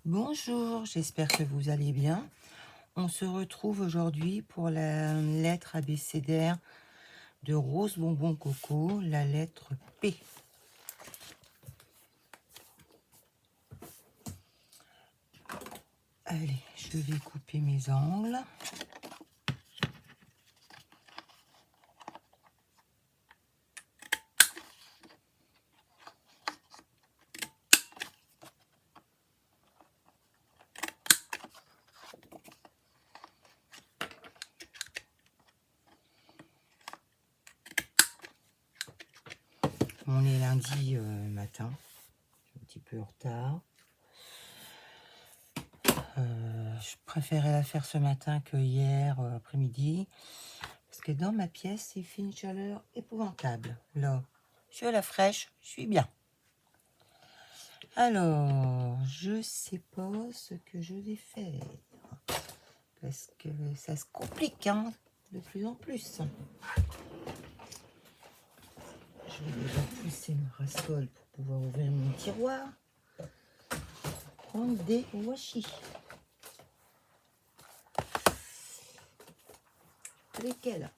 Bonjour, j'espère que vous allez bien. On se retrouve aujourd'hui pour la lettre abécédaire de Rose Bonbon Coco, la lettre P. Allez, je vais couper mes angles. On est lundi matin, un petit peu en retard. Je préférais la faire ce matin que hier après-midi, parce que dans ma pièce, il fait une chaleur épouvantable. Là, je suis à la fraîche, je suis bien. Alors, je sais pas ce que je vais faire, parce que ça se complique de plus en plus. Je vais déjà pousser ma rascole pour pouvoir ouvrir mon tiroir. Prendre des washi. Lesquels?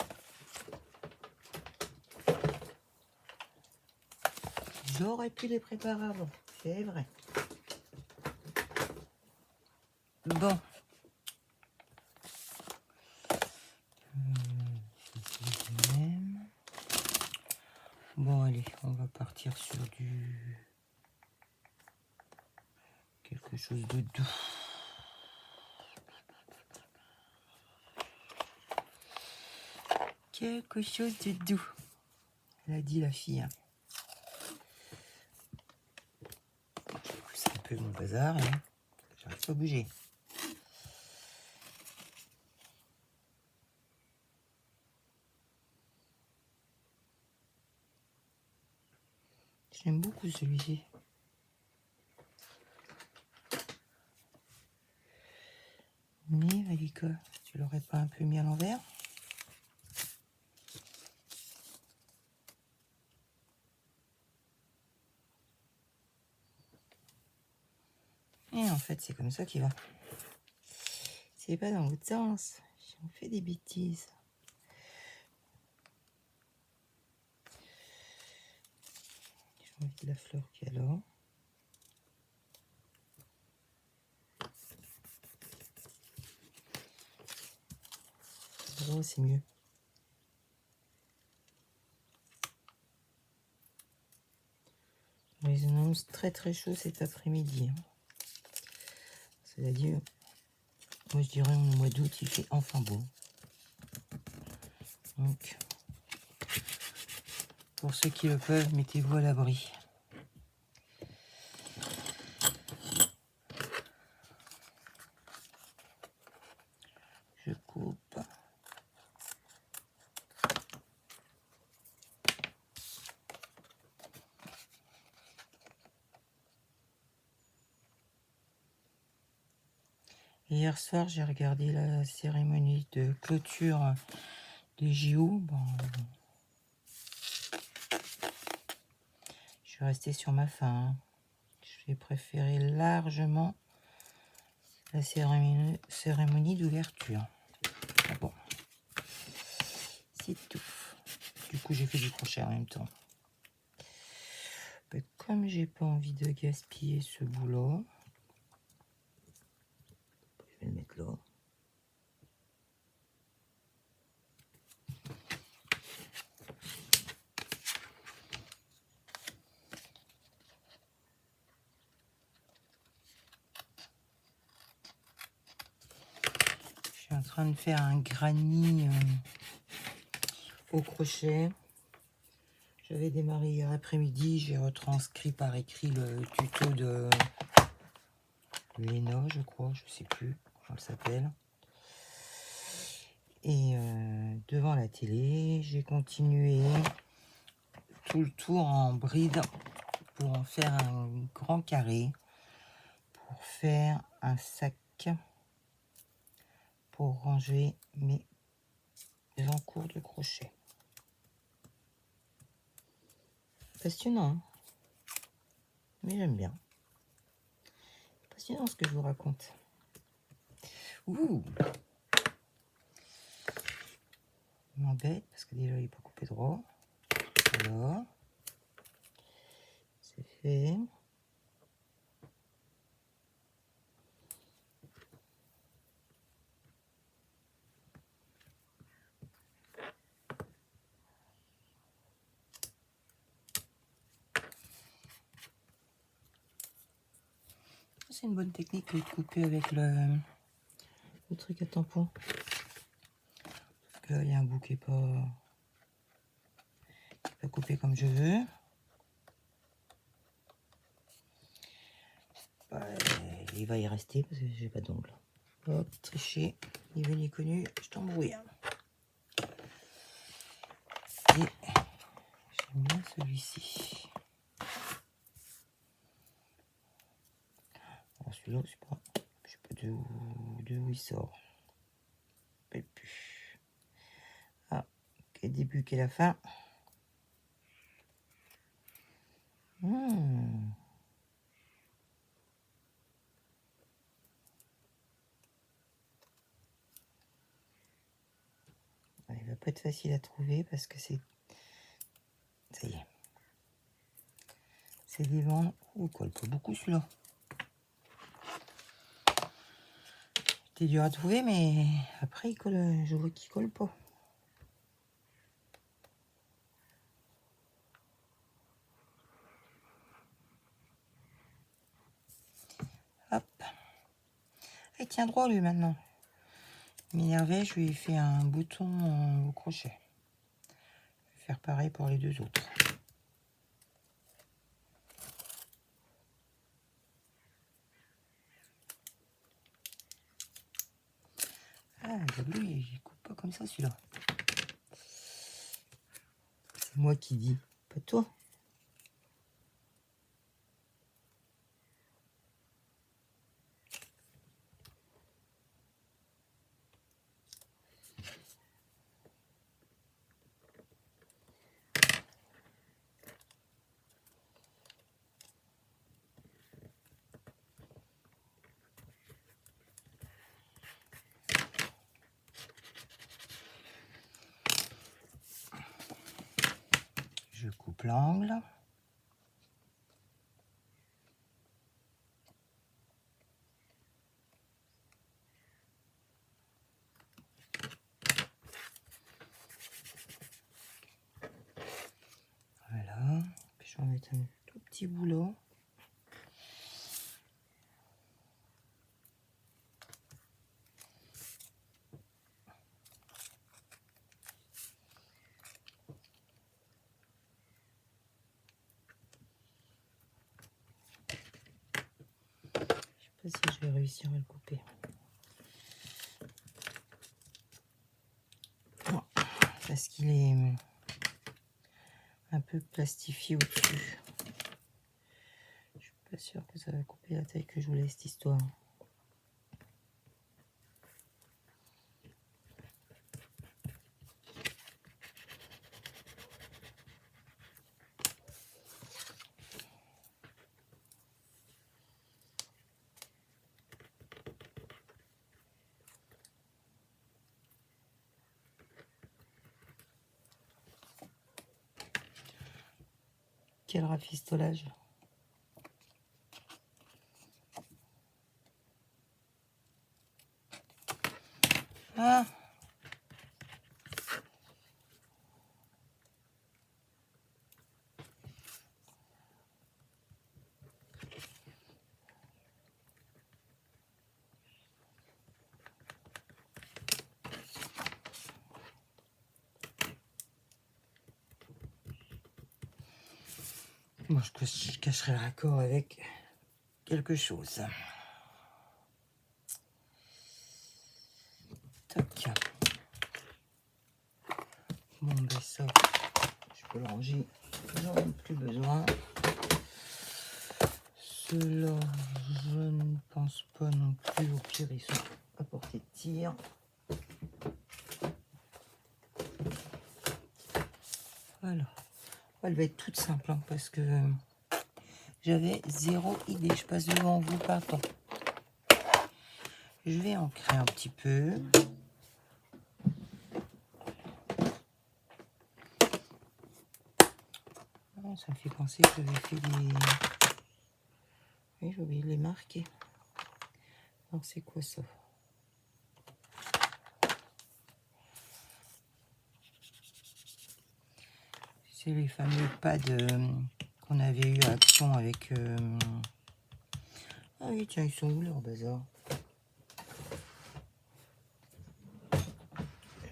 J'aurais pu les préparer avant, c'est vrai. Bon. Bon, allez, on va partir sur quelque chose de doux. Quelque chose de doux. Elle a dit la fille. Je pousse un peu mon bazar, hein. J'arrive pas à bouger. J'aime beaucoup celui-ci. Mais Valika, tu l'aurais pas un peu mis à l'envers? Et en fait, c'est comme ça qu'il va. C'est pas dans l'autre sens. On fait des bêtises. J'ai envie de la fleur qu'il y a là. Oh, c'est mieux. Ils annoncent très très chaud cet après-midi. C'est-à-dire, moi je dirais au mois d'août, il fait enfin beau. Donc, pour ceux qui le peuvent, mettez-vous à l'abri. Je coupe. Hier soir, j'ai regardé la cérémonie de clôture des JO. Bon, je suis restée sur ma faim. J'ai préféré largement la cérémonie d'ouverture. Ah bon, c'est tout. Du coup, j'ai fait du crochet en même temps. Comme j'ai pas envie de gaspiller ce boulot, je vais le mettre là. Je suis en train de faire un granny au crochet. J'avais démarré hier après-midi, j'ai retranscrit par écrit le tuto de Léna, je crois, je sais plus comment elle s'appelle. Et devant la télé, j'ai continué tout le tour en bride pour en faire un grand carré, pour faire un sac, pour ranger mes encours de crochet. Passionnant, hein, mais j'aime bien. fascinant ce que je vous raconte. Ouh, il m'embête parce que déjà il n'est pas coupé droit. Alors, c'est fait. C'est une bonne technique de couper avec le truc à tampon. Parce que là, il y a un bout qui n'est pas coupé comme je veux. Il va y rester parce que j'ai pas d'ongle. Hop, tricher. Ni vu ni connu, je t'embrouille. Et j'aime bien celui-ci. Alors celui-là, je sais pas d'où il sort. Je sais plus. Ah, quel début, quelle la fin. Il va pas être facile à trouver parce que c'est... Ça y est. C'est des ventes. Oh, il colle pas beaucoup celui-là. C'était dur à trouver, mais après, il colle, je vois qu'il colle pas. Hop. Il tient droit, lui, maintenant. Il m'énervait, je lui ai fait un bouton au crochet. Je vais faire pareil pour les deux autres. Ah, lui, il coupe pas comme ça, celui-là. C'est moi qui dis, pas toi. Je coupe l'angle. Voilà. Puis je vais en mettre un tout petit bout là. Je sais pas si je vais réussir à le couper. Non, parce qu'il est un peu plastifié au-dessus. Je suis pas sûre que ça va couper la taille que je voulais, cette histoire. Quel rafistolage! Ah! Moi, je cacherai le raccord avec quelque chose. Tac. Bon, ben ça, je peux le ranger. J'en ai plus besoin. Ceux-là, je ne pense pas non plus. Au pire, ils sont à portée de tir. Voilà. Elle va être toute simple hein, parce que j'avais zéro idée. Je passe devant vous pas tant. Je vais ancrer un petit peu. Oh, ça me fait penser que j'avais fait des... Oui, j'ai oublié de les marquer. Alors, c'est quoi ça? C'est les fameux pads qu'on avait eu à Action avec... Ah oui, tiens, ils sont où leurs bazar?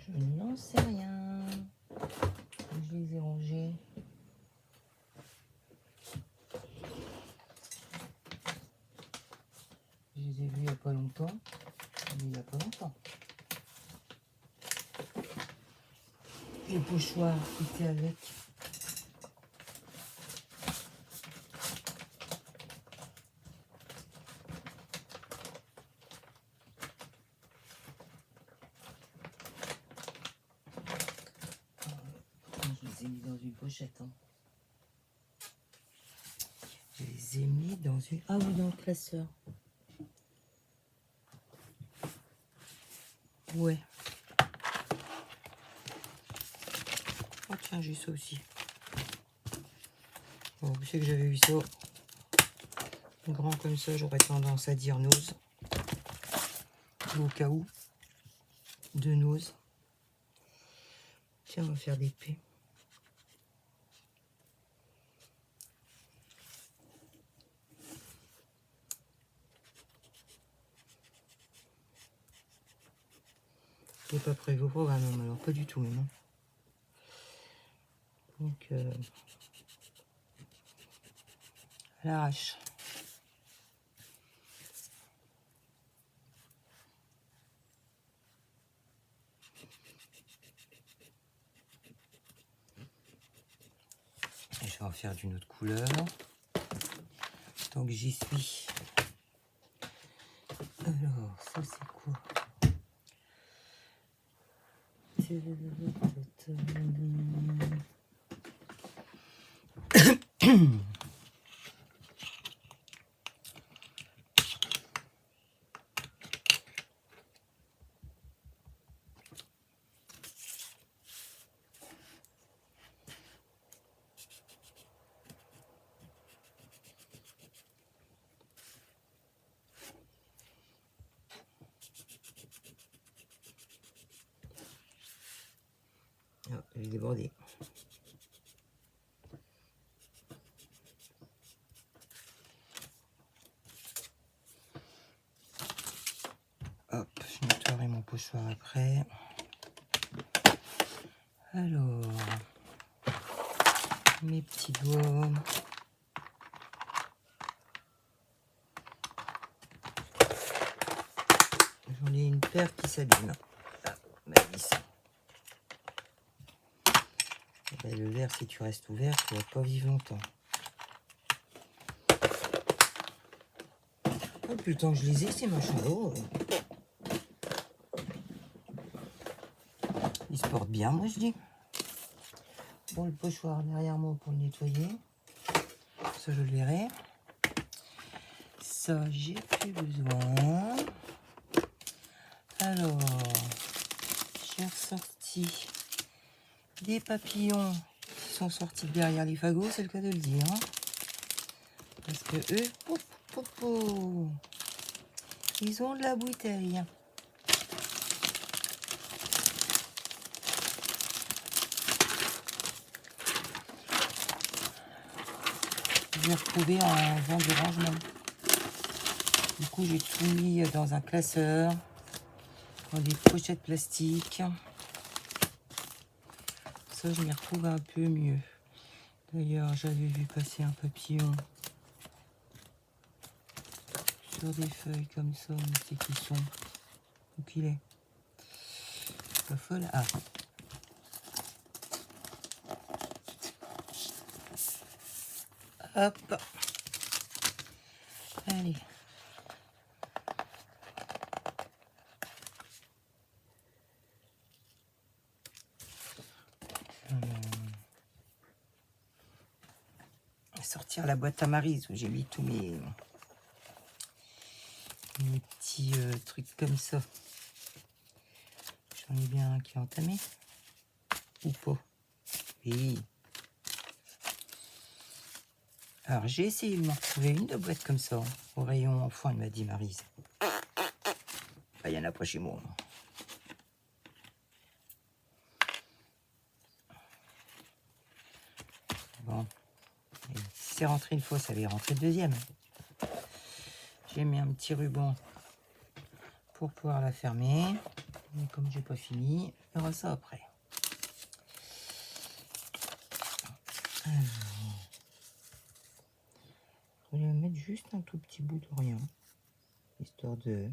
Je n'en sais rien. Je les ai rangés. Je les ai vus il n'y a pas longtemps. Mais il n'y a pas longtemps. Les pochoirs qui étaient avec. Je les ai mis dans une pochette. Hein. Je les ai mis dans une... Ah oui, dans le classeur. Ouais. Oh tiens, j'ai ça aussi. Bon, vous savez que j'avais vu ça. Grand comme ça, j'aurais tendance à dire nose. Au cas où. De nose. Tiens, on va faire des P. C'est pas prévu au programme, alors pas du tout même. Hein. Donc, à l'arrache. Je vais en faire d'une autre couleur. Tant que j'y suis. Alors, ça c'est quoi? Ah, j'ai débordé. Hop, je nettoierai mon pochoir après. Alors, mes petits doigts. J'en ai une paire qui s'abîme. Ah, ma vis. Ben, le verre, si tu restes ouvert, tu vas pas vivre longtemps. Oh, depuis le temps que je les ai, ces machins. Oh. Ils se portent bien, moi je dis. Bon, le pochoir derrière moi pour le nettoyer. Ça, je le verrai. Ça, j'ai plus besoin. Alors, j'ai ressorti des papillons qui sont sortis derrière les fagots, c'est le cas de le dire. Hein. Parce que eux, ils ont de la bouteille. Je l'ai retrouvé en vente de rangement. Du coup, j'ai tout mis dans un classeur, dans des pochettes plastiques. Ça, je m'y retrouve un peu mieux. D'ailleurs, j'avais vu passer un papillon sur des feuilles comme ça. Mais c'est qui sont? Où qu'il est? Pas folle. Ah. Hop. Allez. Sortir la boîte à Maryse où j'ai mis tous mes mes petits trucs comme ça. J'en ai bien un qui est entamé. Ou pas. Oui. Alors, j'ai essayé de me retrouver une de boîte comme ça, au rayon enfant, elle m'a dit Maryse. Il y en a pas chez moi. Bon. Si c'est rentré une fois, ça va y rentrer le deuxième. J'ai mis un petit ruban pour pouvoir la fermer. Mais comme j'ai pas fini, il y aura ça après. Alors, je vais mettre juste un tout petit bout de rien, histoire de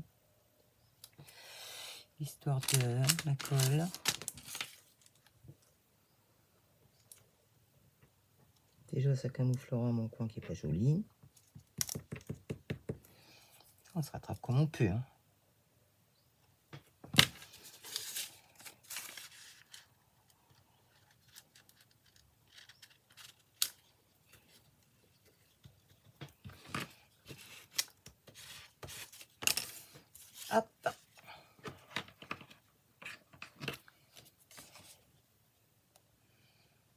la colle. Déjà, ça camouflera mon coin qui est pas joli. On se rattrape comme on peut. Hein. Hop.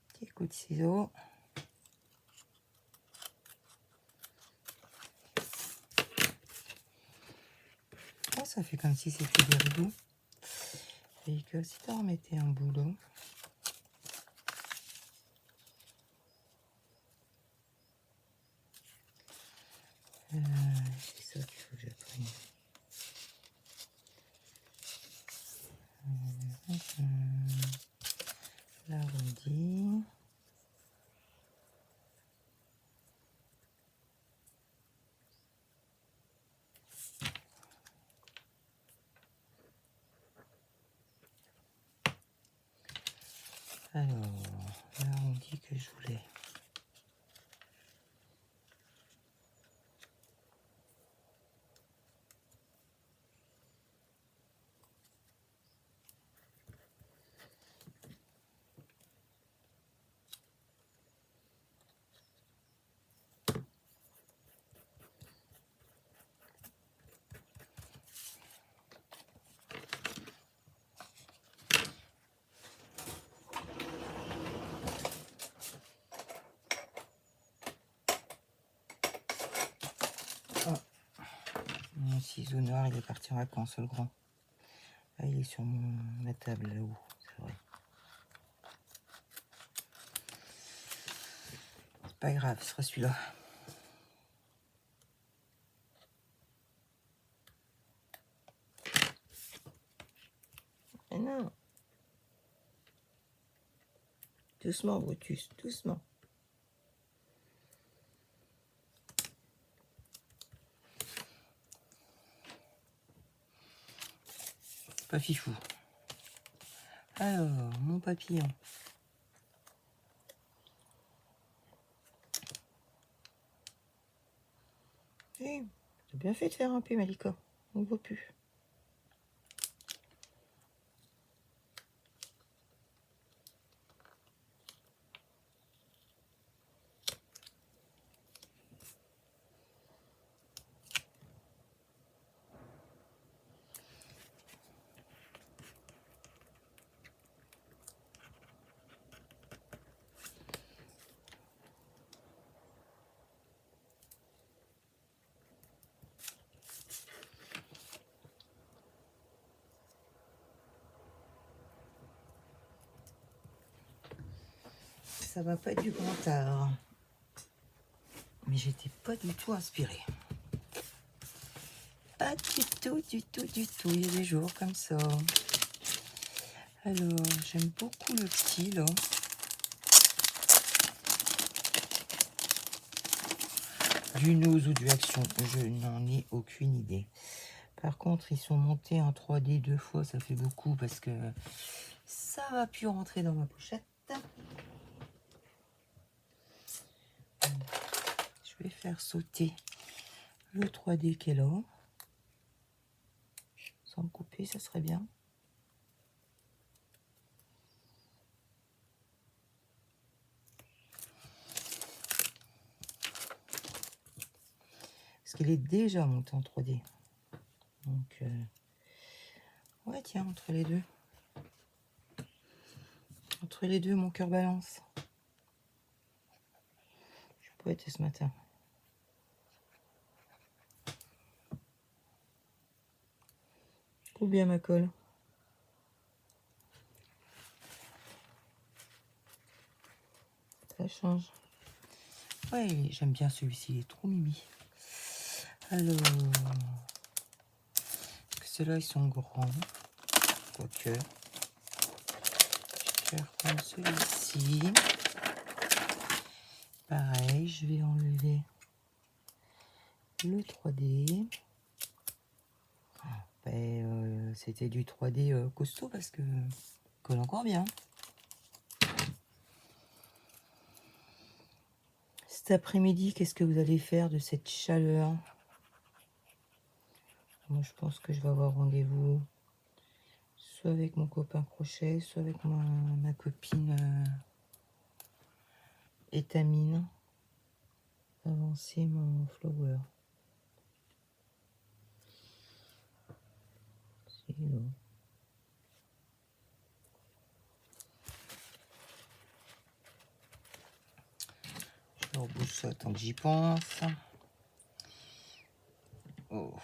Petit coup de ciseau. Oh, ça fait comme si c'était des rideaux. Et que si tu remettais un boulot. C'est ça qu'il faut que j'apprenne. L'arrondi. Alors, l'arrondi que je voulais. Mon ciseau noir, il est parti en vacances, le grand. Ah, il est sur ma table là-haut, c'est vrai. C'est pas grave, ce sera celui-là. Mais non. Doucement, Brutus, doucement. Pas fifou. Alors, mon papillon. Eh, t'as bien fait de faire un peu, Malika. On ne voit plus. Ça va pas être du grand art. Mais j'étais pas du tout inspirée. Pas du tout, du tout, du tout. Il y a des jours comme ça. Alors, j'aime beaucoup le petit, là. Du nose ou du action, je n'en ai aucune idée. Par contre, ils sont montés en 3D 2 fois, ça fait beaucoup parce que ça va plus rentrer dans ma pochette. Je vais faire sauter le 3D qui est là. Sans me couper, ça serait bien. Parce qu'il est déjà monté en 3D. Donc, ouais, tiens, entre les deux. Entre les deux, mon cœur balance. Je suis poète ce matin. Je trouve bien ma colle. Ça change. Ouais, j'aime bien celui-ci, il est trop mimi. Alors, ceux-là, ils sont grands. Quoique. Je vais reprendre celui-ci. Pareil, je vais enlever le 3D. Ben, c'était du 3D costaud parce que colle encore bien. Cet après-midi, qu'est-ce que vous allez faire de cette chaleur? Moi, je pense que je vais avoir rendez-vous soit avec mon copain crochet, soit avec ma copine étamine. Avancer mon flower. C'est long. Je rebouche ça tant que j'y pense. Oh.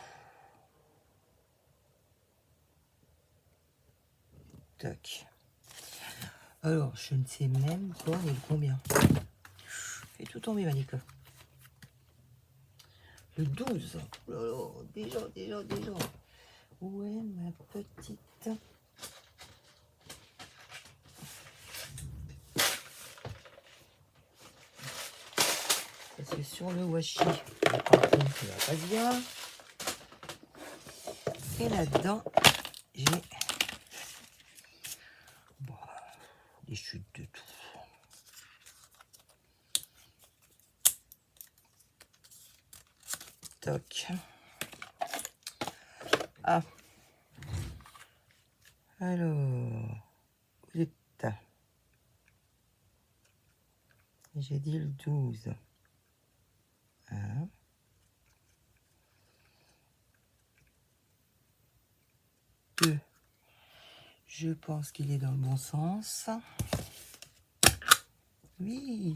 Tac. Alors, je ne sais même pas le combien. Fais tout tomber, Manika. Le 12. Oh là là, déjà. Où est ma petite... Ça, c'est sur le washi. Par contre, ça va pas bien. Et là-dedans, j'ai... Bon, des chutes de tout. Toc. Ah. Alors, vous êtes... J'ai dit le 12. 1. 2. Je pense qu'il est dans le bon sens. Oui.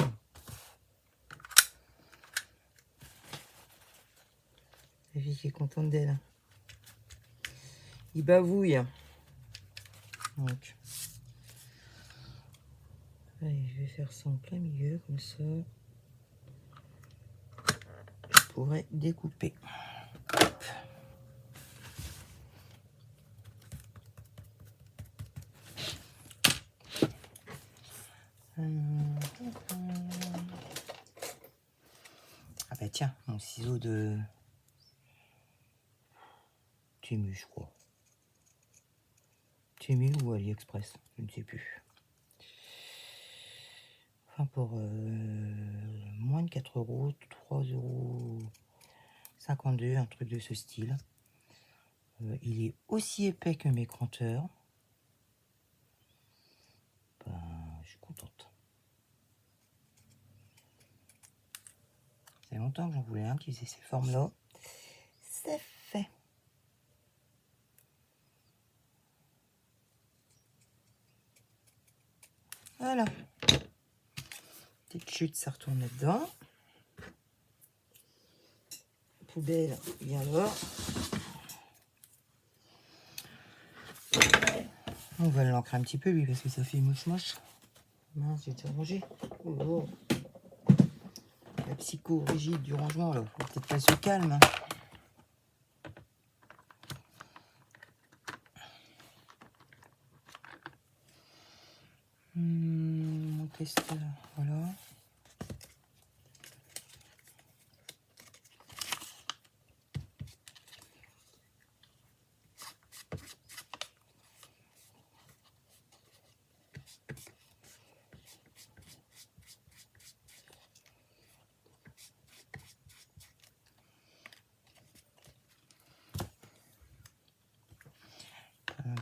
La fille qui est contente d'elle. Il bavouille. Donc, allez, je vais faire ça en plein milieu, comme ça. Je pourrais découper. Hop. Ah bah tiens, mon ciseau de Temu, je crois. Temu ou AliExpress, je ne sais plus. Enfin, pour moins de 4 euros, 3,52 €, un truc de ce style. Il est aussi épais que mes cranteurs. Ben, je suis contente. Ça fait longtemps que j'en voulais un qui faisait ces formes-là. C'est fait. Voilà. Petite chute, ça retourne là-dedans. Poubelle, bien alors. On va l'ancrer un petit peu, lui, parce que ça fait moche. Mince, j'ai déjà rangé. Oh. La psycho rigide du rangement, là. Faut peut-être pas se calme. Mon testeur, voilà.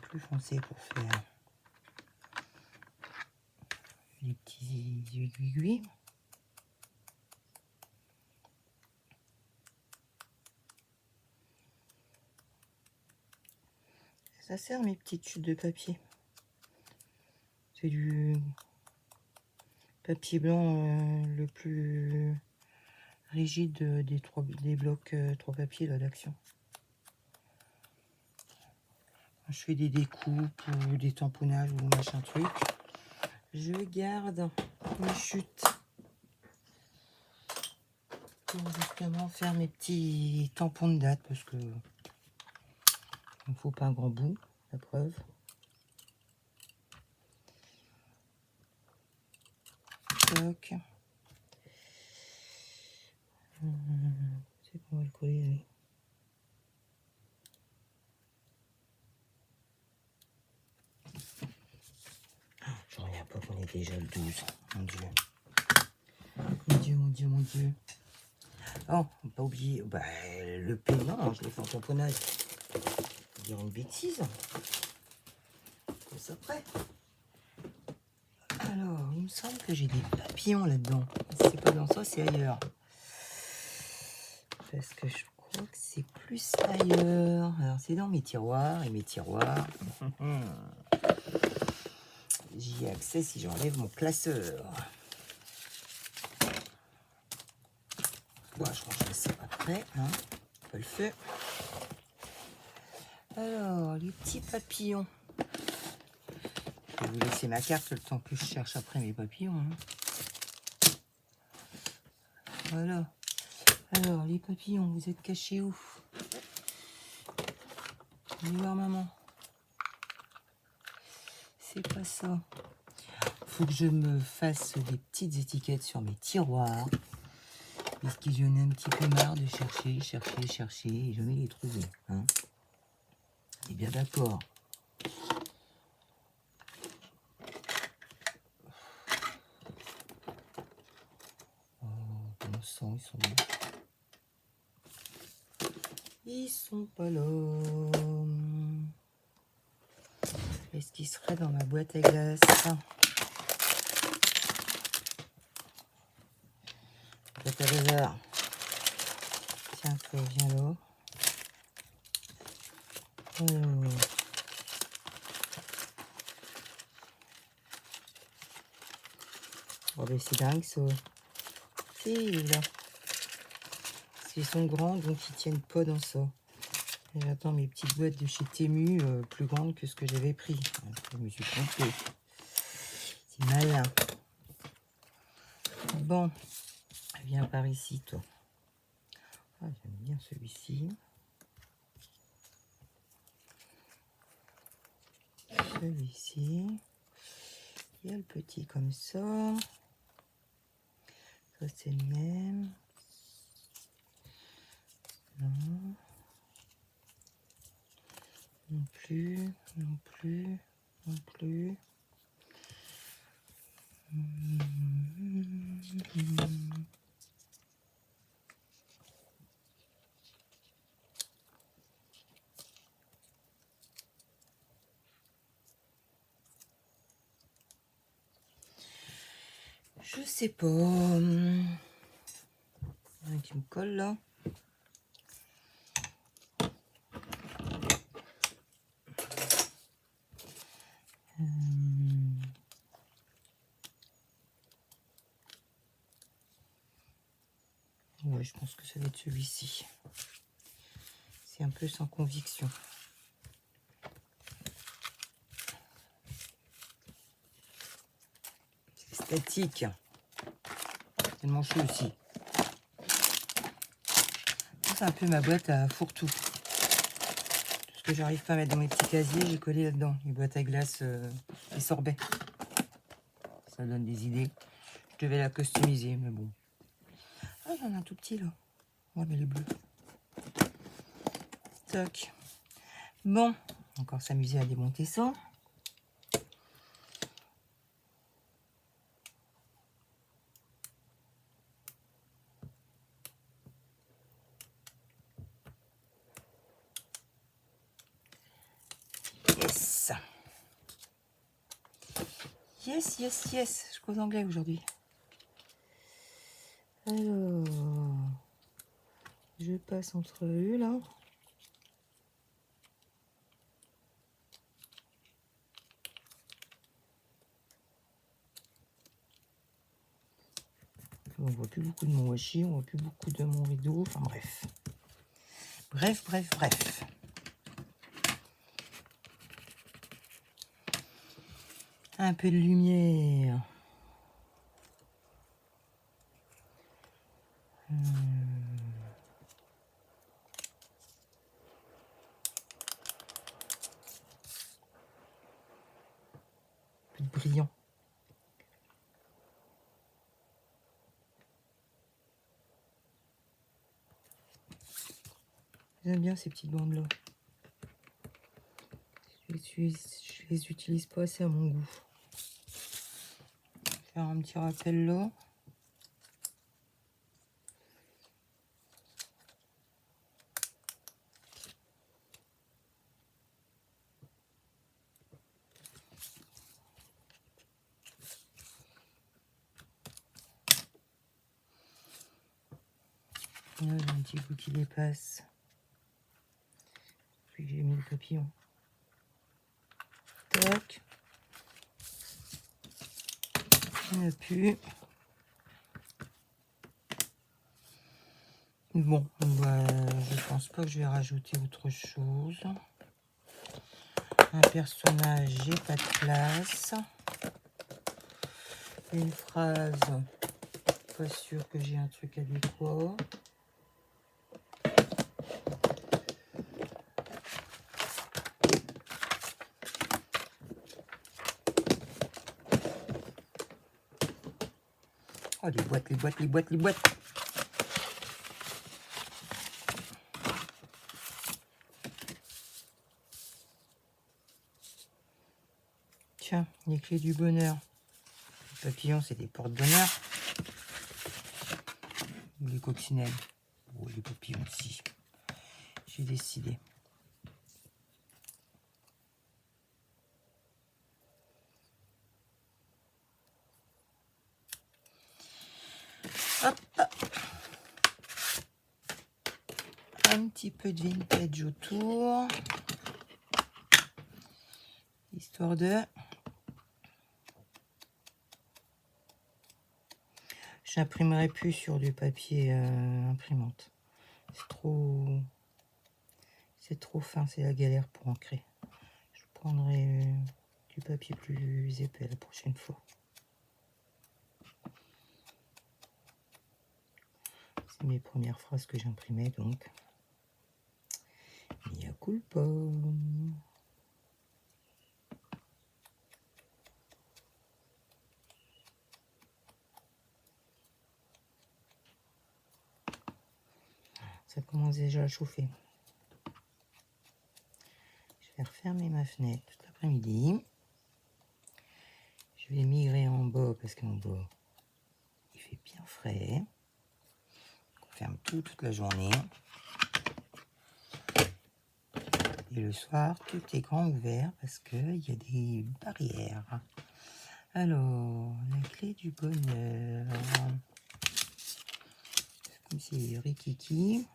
Plus foncé pour faire les petits aiguilles. Ça sert mes petites chutes de papier. C'est du papier blanc le plus rigide des blocs 3 papiers là d'Action. Je fais des découpes ou des tamponnages ou machin truc. Je garde mes chutes pour justement faire mes petits tampons de date parce que il ne faut pas un grand bout, la preuve. Toc. C'est qu'on va le coller. Oui. J'en reviens pas qu'on est déjà le 12. Mon Dieu. Mon Dieu, mon Dieu, mon Dieu. Oh, pas oublier. Bah, le paiement, je l'ai fait en tamponnage. Je vais dire une bêtise. Comme ça après. Alors, il me semble que j'ai des papillons là-dedans. C'est pas dans ça, c'est ailleurs. Parce que je crois que c'est plus ailleurs. Alors, c'est dans mes tiroirs. Et mes tiroirs... J'y ai accès si j'enlève mon classeur. Voilà, je rangerai ça après. Hein. Pas le feu. Alors, les petits papillons. Je vais vous laisser ma carte le temps que je cherche après mes papillons. Hein. Voilà. Alors, les papillons, vous êtes cachés où? Venez voir maman. C'est pas ça. Faut que je me fasse des petites étiquettes sur mes tiroirs. Parce que j'en ai un petit peu marre de chercher, et je vais les trouver. Hein. On est bien d'accord. Oh, bon sang, ils sont où? Ils sont pas là. Est-ce qu'ils seraient dans ma boîte à glace? Boîte à laser. Tiens, toi, viens là. Alors. Oh, ben c'est dingue ça. Si, là. Ils sont grands, donc ils tiennent pas dans ça. Et j'attends mes petites boîtes de chez Temu, plus grandes que ce que j'avais pris. Je me suis trompée. C'est malin. Bon, viens par ici, toi. Ah, j'aime bien celui-ci. Celui-ci. Il y a le petit comme ça. Ça, c'est le même. Non. Non plus, non plus, non plus. Je sais pas. Il y en a qui me colle là. Ouais, je pense que ça va être celui-ci. C'est un peu sans conviction. C'est statique. Tellement chaud aussi. C'est un peu ma boîte à fourre-tout. Tout ce que j'arrive pas à mettre dans mes petits casiers, j'ai collé là-dedans. Les boîtes à glace, les sorbets. Ça donne des idées. Je devais la customiser, mais bon. Ah, j'en ai un tout petit là. Ouais, mais les bleus. Stock. Bon, encore s'amuser à démonter ça. Yes. Yes, yes, yes. Je cause anglais aujourd'hui. Alors, je passe entre eux là. On voit plus beaucoup de mon washi, on voit plus beaucoup de mon rideau. Enfin bref. Bref. Un peu de lumière. Plus de brillant. J'aime bien ces petites bandes là. Je les utilise pas assez à mon goût. Faire un petit rappel là. Là, j'ai un petit bout qui dépasse. Puis j'ai mis le papillon. Tac. Il n'y en a plus. Bon, bah, je pense pas que je vais rajouter autre chose. Un personnage, j'ai pas de place. Une phrase, pas sûr que j'ai un truc adéquat. Oh, les boîtes. Tiens, les clés du bonheur. Les papillons, c'est des porte-bonheur. Ou les coccinelles. Oh, les papillons aussi. J'ai décidé. Hop. Un petit peu de vintage autour. Histoire de... J'imprimerai plus sur du papier imprimante. C'est trop fin, c'est la galère pour ancrer. Je prendrai du papier plus épais la prochaine fois. C'est mes premières phrases que j'imprimais donc. Mea culpa. Ça commence déjà à chauffer. Je vais refermer ma fenêtre tout l'après-midi. Je vais migrer en bas parce qu'en bas, il fait bien frais. On ferme toute la journée. Et le soir, tout est grand ouvert parce qu'il y a des barrières. Alors, la clé du bonheur. Comme c'est rikiki.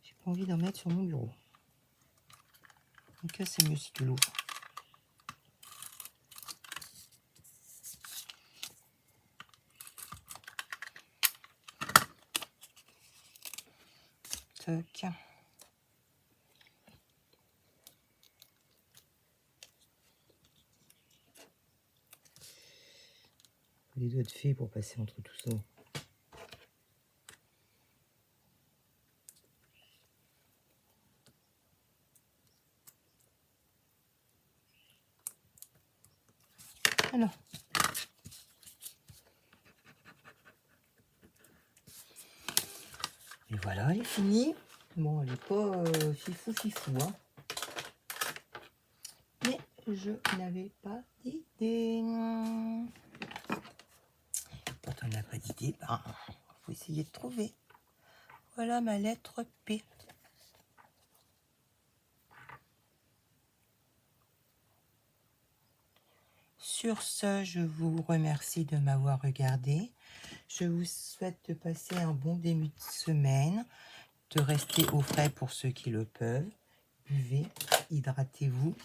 J'ai pas envie d'en mettre sur mon bureau. Donc là, c'est mieux si tu l'ouvres. Tac. Les doigts de fée pour passer entre tout ça. Alors. Et voilà, elle est finie. Bon, elle n'est pas fifou, hein. Mais je n'avais pas d'idée. Quand on n'a pas d'idée, ben, faut essayer de trouver. Voilà ma lettre P. Sur ce, je vous remercie de m'avoir regardé. Je vous souhaite de passer un bon début de semaine, de rester au frais pour ceux qui le peuvent. Buvez, hydratez-vous,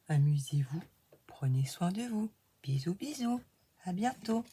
amusez-vous, prenez soin de vous. Bisous, bisous, à bientôt.